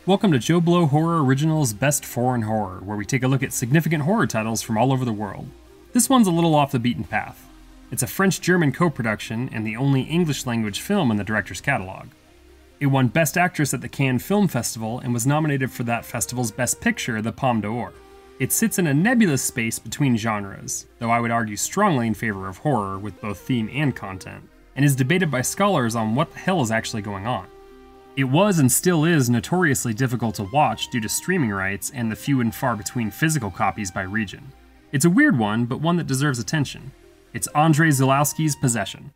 Welcome to Joe Blow Horror Originals Best Foreign Horror, where we take a look at significant horror titles from all over the world. This one's a little off the beaten path. It's a French-German co-production and the only English-language film in the director's catalog. It won Best Actress at the Cannes Film Festival and was nominated for that festival's Best Picture, the Palme d'Or. It sits in a nebulous space between genres, though I would argue strongly in favor of horror with both theme and content, and is debated by scholars on what the hell is actually going on. It was and still is notoriously difficult to watch due to streaming rights and the few and far between physical copies by region. It's a weird one, but one that deserves attention. It's Andrzej Zulawski's Possession.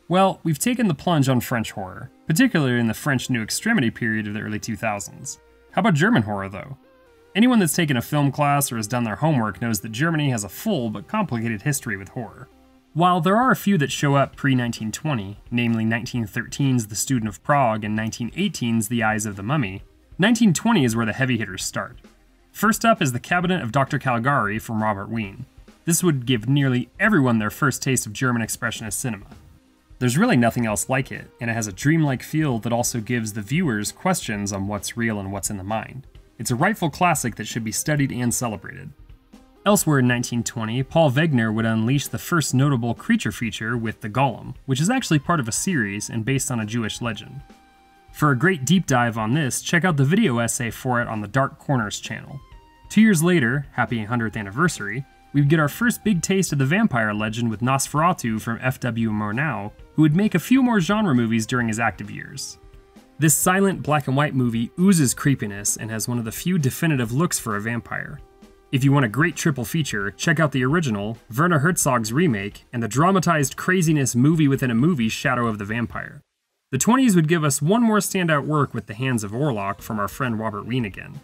Well, we've taken the plunge on French horror, particularly in the French New Extremity period of the early 2000s. How about German horror, though? Anyone that's taken a film class or has done their homework knows that Germany has a full but complicated history with horror. While there are a few that show up pre-1920, namely 1913's The Student of Prague and 1918's The Eyes of the Mummy, 1920 is where the heavy hitters start. First up is The Cabinet of Dr. Caligari from Robert Wiene. This would give nearly everyone their first taste of German expressionist cinema. There's really nothing else like it, and it has a dreamlike feel that also gives the viewers questions on what's real and what's in the mind. It's a rightful classic that should be studied and celebrated. Elsewhere in 1920, Paul Wegener would unleash the first notable creature feature with The Golem, which is actually part of a series and based on a Jewish legend. For a great deep dive on this, check out the video essay for it on the Dark Corners channel. 2 years later, happy 100th anniversary, we would get our first big taste of the vampire legend with Nosferatu from F.W. Murnau, who would make a few more genre movies during his active years. This silent black and white movie oozes creepiness and has one of the few definitive looks for a vampire. If you want a great triple feature, check out the original, Werner Herzog's remake, and the dramatized craziness movie within a movie, Shadow of the Vampire. The 20s would give us one more standout work with The Hands of Orlok from our friend Robert Wiene again.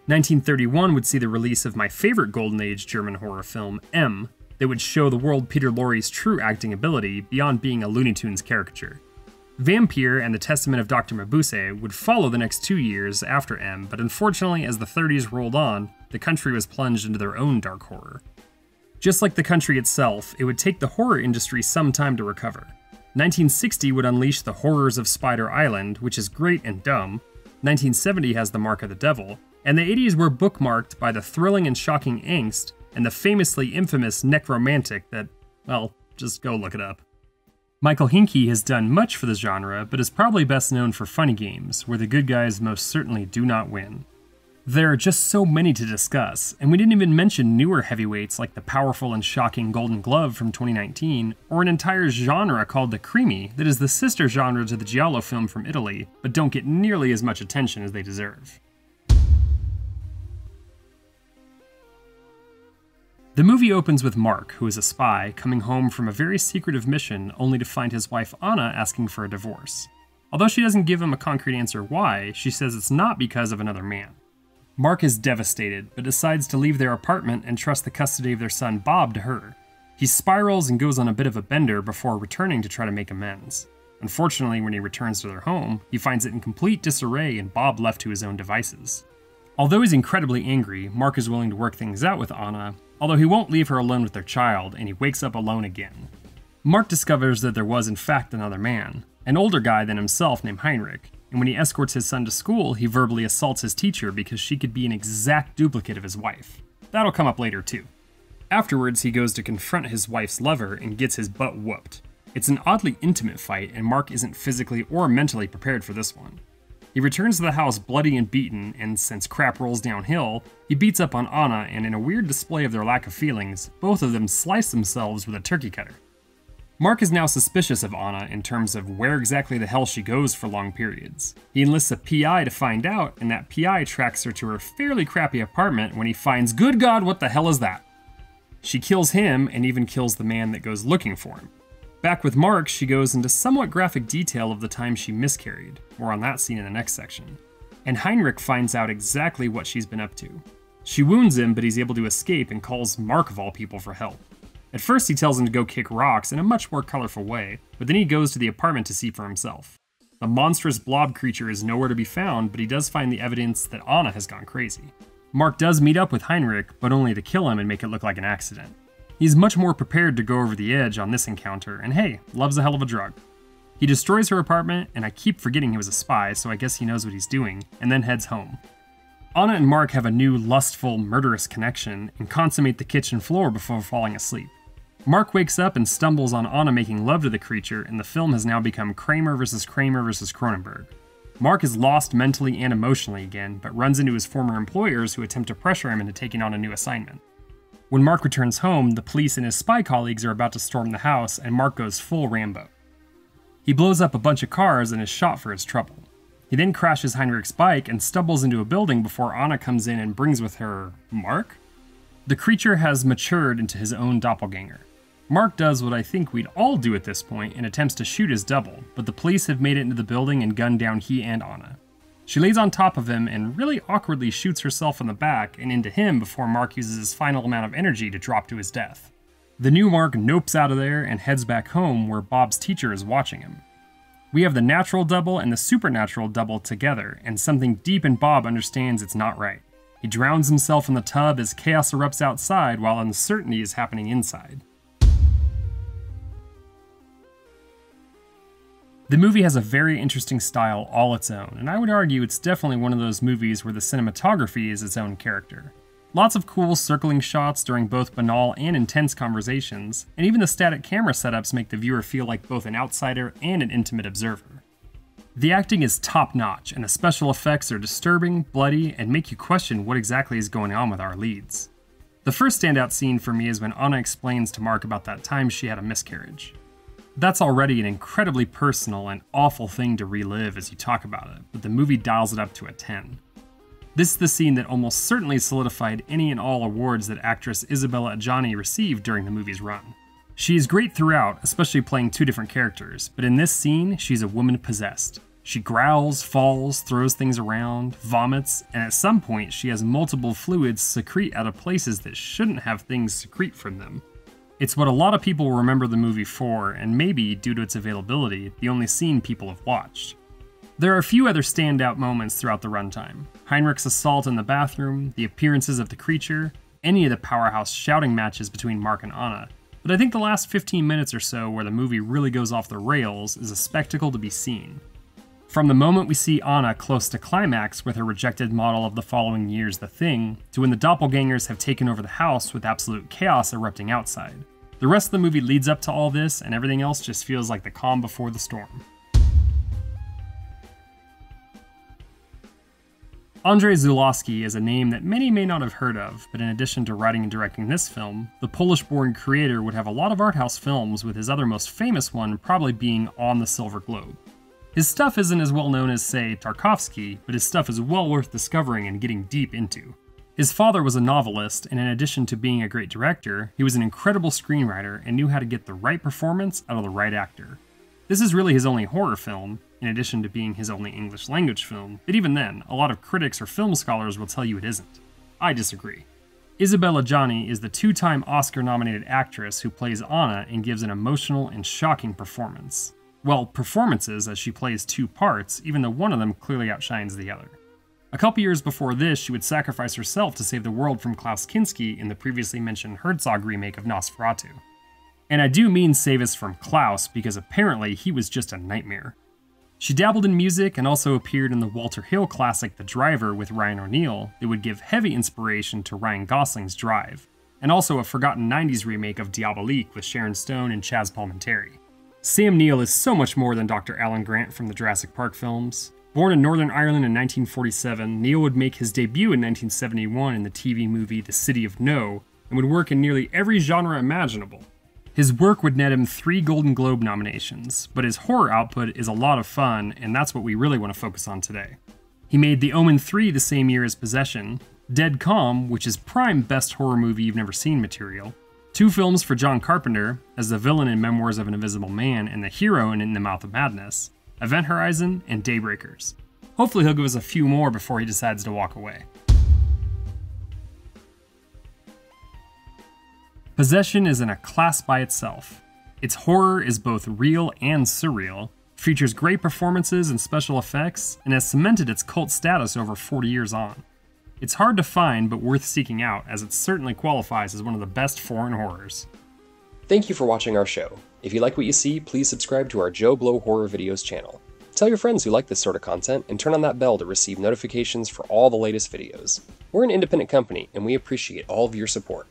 1931 would see the release of my favorite Golden Age German horror film, M, that would show the world Peter Lorre's true acting ability beyond being a Looney Tunes caricature. Vampire and The Testament of Dr. Mabuse would follow the next 2 years after M, but unfortunately as the 30s rolled on, the country was plunged into their own dark horror. Just like the country itself, it would take the horror industry some time to recover. 1960 would unleash The Horrors of Spider Island, which is great and dumb. 1970 has The Mark of the Devil, and the 80s were bookmarked by the thrilling and shocking angst and the famously infamous Necromantic that, well, just go look it up. Michael Hinke has done much for the genre, but is probably best known for Funny Games, where the good guys most certainly do not win. There are just so many to discuss, and we didn't even mention newer heavyweights like the powerful and shocking Golden Glove from 2019, or an entire genre called the Creamy that is the sister genre to the Giallo film from Italy, but don't get nearly as much attention as they deserve. The movie opens with Mark, who is a spy, coming home from a very secretive mission only to find his wife Anna asking for a divorce. Although she doesn't give him a concrete answer why, she says it's not because of another man. Mark is devastated, but decides to leave their apartment and trust the custody of their son Bob to her. He spirals and goes on a bit of a bender before returning to try to make amends. Unfortunately, when he returns to their home, he finds it in complete disarray and Bob left to his own devices. Although he's incredibly angry, Mark is willing to work things out with Anna, although he won't leave her alone with their child, and he wakes up alone again. Mark discovers that there was in fact another man, an older guy than himself named Heinrich, and when he escorts his son to school, he verbally assaults his teacher because she could be an exact duplicate of his wife. That'll come up later too. Afterwards, he goes to confront his wife's lover and gets his butt whooped. It's an oddly intimate fight, and Mark isn't physically or mentally prepared for this one. He returns to the house bloody and beaten, and since crap rolls downhill, he beats up on Anna, and in a weird display of their lack of feelings, both of them slice themselves with a turkey cutter. Mark is now suspicious of Anna in terms of where exactly the hell she goes for long periods. He enlists a PI to find out, and that PI tracks her to her fairly crappy apartment when he finds, good God, what the hell is that? She kills him, and even kills the man that goes looking for him. Back with Mark, she goes into somewhat graphic detail of the time she miscarried, more on that scene in the next section, and Heinrich finds out exactly what she's been up to. She wounds him, but he's able to escape and calls Mark of all people for help. At first he tells him to go kick rocks in a much more colorful way, but then he goes to the apartment to see for himself. The monstrous blob creature is nowhere to be found, but he does find the evidence that Anna has gone crazy. Mark does meet up with Heinrich, but only to kill him and make it look like an accident. He's much more prepared to go over the edge on this encounter, and hey, love's a hell of a drug. He destroys her apartment, and I keep forgetting he was a spy, so I guess he knows what he's doing, and then heads home. Anna and Mark have a new lustful, murderous connection, and consummate the kitchen floor before falling asleep. Mark wakes up and stumbles on Anna making love to the creature, and the film has now become Kramer versus Cronenberg. Mark is lost mentally and emotionally again, but runs into his former employers who attempt to pressure him into taking on a new assignment. When Mark returns home, the police and his spy colleagues are about to storm the house, and Mark goes full Rambo. He blows up a bunch of cars and is shot for his trouble. He then crashes Heinrich's bike and stumbles into a building before Anna comes in and brings with her Mark? The creature has matured into his own doppelganger. Mark does what I think we'd all do at this point and attempts to shoot his double, but the police have made it into the building and gunned down he and Anna. She lays on top of him and really awkwardly shoots herself in the back and into him before Mark uses his final amount of energy to drop to his death. The new Mark nopes out of there and heads back home where Bob's teacher is watching him. We have the natural double and the supernatural double together, and something deep in Bob understands it's not right. He drowns himself in the tub as chaos erupts outside while uncertainty is happening inside. The movie has a very interesting style all its own, and I would argue it's definitely one of those movies where the cinematography is its own character. Lots of cool circling shots during both banal and intense conversations, and even the static camera setups make the viewer feel like both an outsider and an intimate observer. The acting is top-notch, and the special effects are disturbing, bloody, and make you question what exactly is going on with our leads. The first standout scene for me is when Anna explains to Mark about that time she had a miscarriage. That's already an incredibly personal and awful thing to relive as you talk about it, but the movie dials it up to a 10. This is the scene that almost certainly solidified any and all awards that actress Isabella Adjani received during the movie's run. She is great throughout, especially playing two different characters, but in this scene, she's a woman possessed. She growls, falls, throws things around, vomits, and at some point she has multiple fluids secrete out of places that shouldn't have things secrete from them. It's what a lot of people remember the movie for, and maybe, due to its availability, the only scene people have watched. There are a few other standout moments throughout the runtime. Heinrich's assault in the bathroom, the appearances of the creature, any of the powerhouse shouting matches between Mark and Anna, but I think the last 15 minutes or so where the movie really goes off the rails is a spectacle to be seen. From the moment we see Anna close to climax with her rejected model of the following year's The Thing, to when the doppelgangers have taken over the house with absolute chaos erupting outside. The rest of the movie leads up to all this, and everything else just feels like the calm before the storm. Andrzej Zulawski is a name that many may not have heard of, but in addition to writing and directing this film, the Polish-born creator would have a lot of art house films, with his other most famous one probably being On the Silver Globe. His stuff isn't as well known as, say, Tarkovsky, but his stuff is well worth discovering and getting deep into. His father was a novelist, and in addition to being a great director, he was an incredible screenwriter and knew how to get the right performance out of the right actor. This is really his only horror film, in addition to being his only English language film, but even then, a lot of critics or film scholars will tell you it isn't. I disagree. Isabella Adjani is the two-time Oscar-nominated actress who plays Anna and gives an emotional and shocking performance. Well, performances, as she plays two parts, even though one of them clearly outshines the other. A couple years before this, she would sacrifice herself to save the world from Klaus Kinski in the previously mentioned Herzog remake of Nosferatu. And I do mean save us from Klaus, because apparently he was just a nightmare. She dabbled in music and also appeared in the Walter Hill classic The Driver with Ryan O'Neal that would give heavy inspiration to Ryan Gosling's Drive, and also a forgotten 90s remake of Diabolique with Sharon Stone and Chaz Palminteri. Sam Neill is so much more than Dr. Alan Grant from the Jurassic Park films. Born in Northern Ireland in 1947, Neill would make his debut in 1971 in the TV movie The City of No, and would work in nearly every genre imaginable. His work would net him 3 Golden Globe nominations, but his horror output is a lot of fun, and that's what we really want to focus on today. He made The Omen 3 the same year as Possession, Dead Calm, which is prime best horror movie you've never seen material, 2 films for John Carpenter, as the villain in Memoirs of an Invisible Man and the hero in the Mouth of Madness, Event Horizon, and Daybreakers. Hopefully he'll give us a few more before he decides to walk away. Possession is in a class by itself. Its horror is both real and surreal, features great performances and special effects, and has cemented its cult status over 40 years on. It's hard to find, but worth seeking out, as it certainly qualifies as one of the best foreign horrors. Thank you for watching our show. If you like what you see, please subscribe to our Joe Blow Horror Videos channel. Tell your friends who like this sort of content, and turn on that bell to receive notifications for all the latest videos. We're an independent company, and we appreciate all of your support.